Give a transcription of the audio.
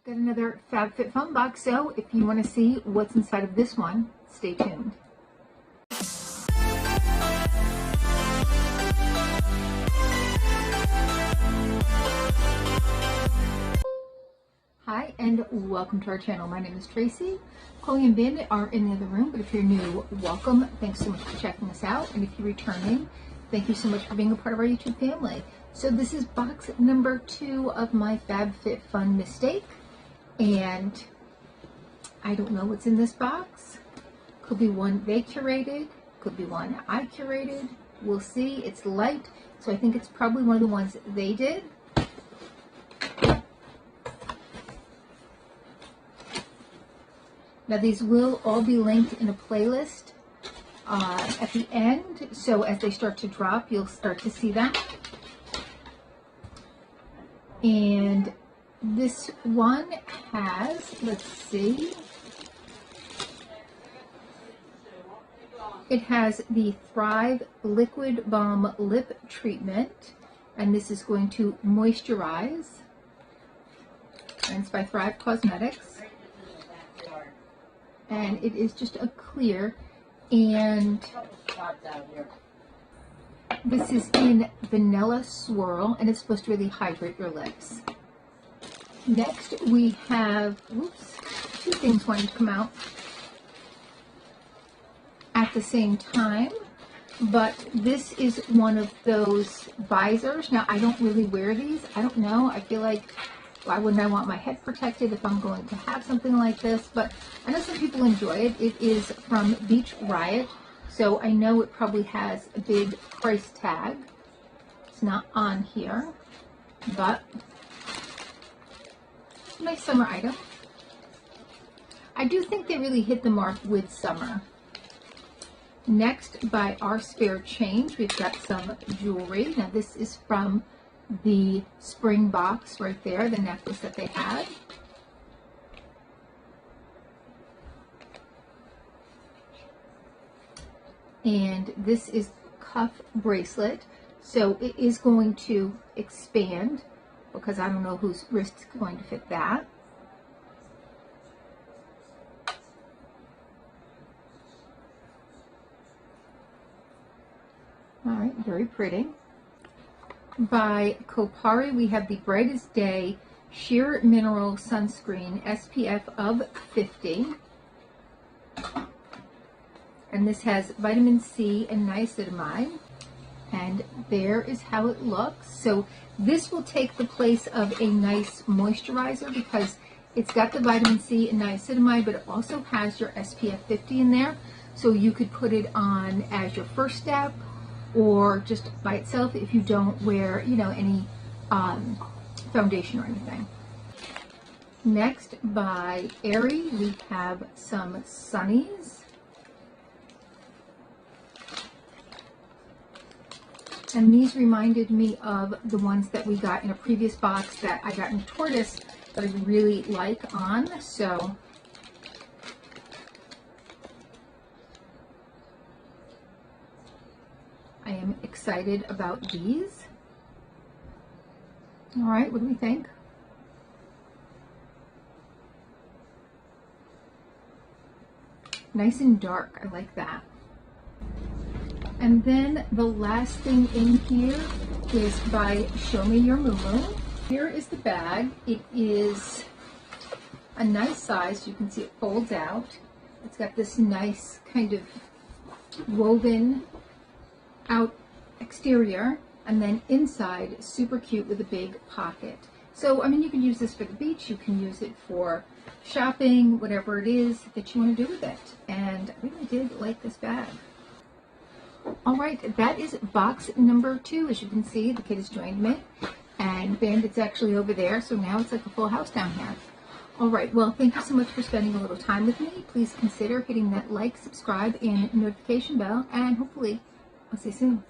Got another FabFitFun box, so if you want to see what's inside of this one, stay tuned. Hi and welcome to our channel. My name is Tracy. Chloe and Bandit are in the other room, but if you're new, welcome. Thanks so much for checking us out, and if you're returning, thank you so much for being a part of our YouTube family. So this is box number 2 of my FabFitFun mistake, and I don't know what's in this box. Could be one they curated, could be one I curated. We'll see. It's light, so I think it's probably one of the ones they did. Now these will all be linked in a playlist at the end, so as they start to drop, you'll start to see them. And this one has, let's see, it has the Thrive Liquid Balm Lip Treatment, and this is going to moisturize, and it's by Thrive Cosmetics. And it is just a clear, and this is in Vanilla Swirl, and it's supposed to really hydrate your lips. Next we have, whoops, 2 things wanting to come out at the same time, but this is one of those visors. Now I don't really wear these. I don't know, I feel like, why wouldn't I want my head protected if I'm going to have something like this? But I know some people enjoy it. It is from Beach Riot, so I know it probably has a big price tag. It's not on here, but nice summer item. I do think they really hit the mark with summer. Next, by Our Spare Change, we've got some jewelry. Now this is from the spring box right there, the necklace that they had. And this is cuff bracelet, so it is going to expand because I don't know whose wrist's going to fit that. All right, very pretty. By Kopari, we have the Brightest Day Sheer Mineral Sunscreen, SPF of 50. And this has vitamin C and niacinamide. And there is how it looks. So this will take the place of a nice moisturizer because it's got the vitamin C and niacinamide, but it also has your SPF 50 in there. So you could put it on as your first step, or just by itself if you don't wear, you know, any foundation or anything. Next, by Aerie, we have some sunnies. And these reminded me of the ones that we got in a previous box that I got in Tortoise that I really like on, so I am excited about these. All right, what do we think? Nice and dark, I like that. And then the last thing in here is by Show Me Your Moo. Here is the bag. It is a nice size. You can see it folds out. It's got this nice kind of woven out exterior, and then inside super cute with a big pocket. So I mean, you can use this for the beach, you can use it for shopping, whatever it is that you want to do with it. And I really did like this bag. All right, that is box number 2. As you can see, the kid has joined me, and Bandit's actually over there, so now it's like a full house down here. All right, well, thank you so much for spending a little time with me. Please consider hitting that like, subscribe, and notification bell, and hopefully I'll see you soon.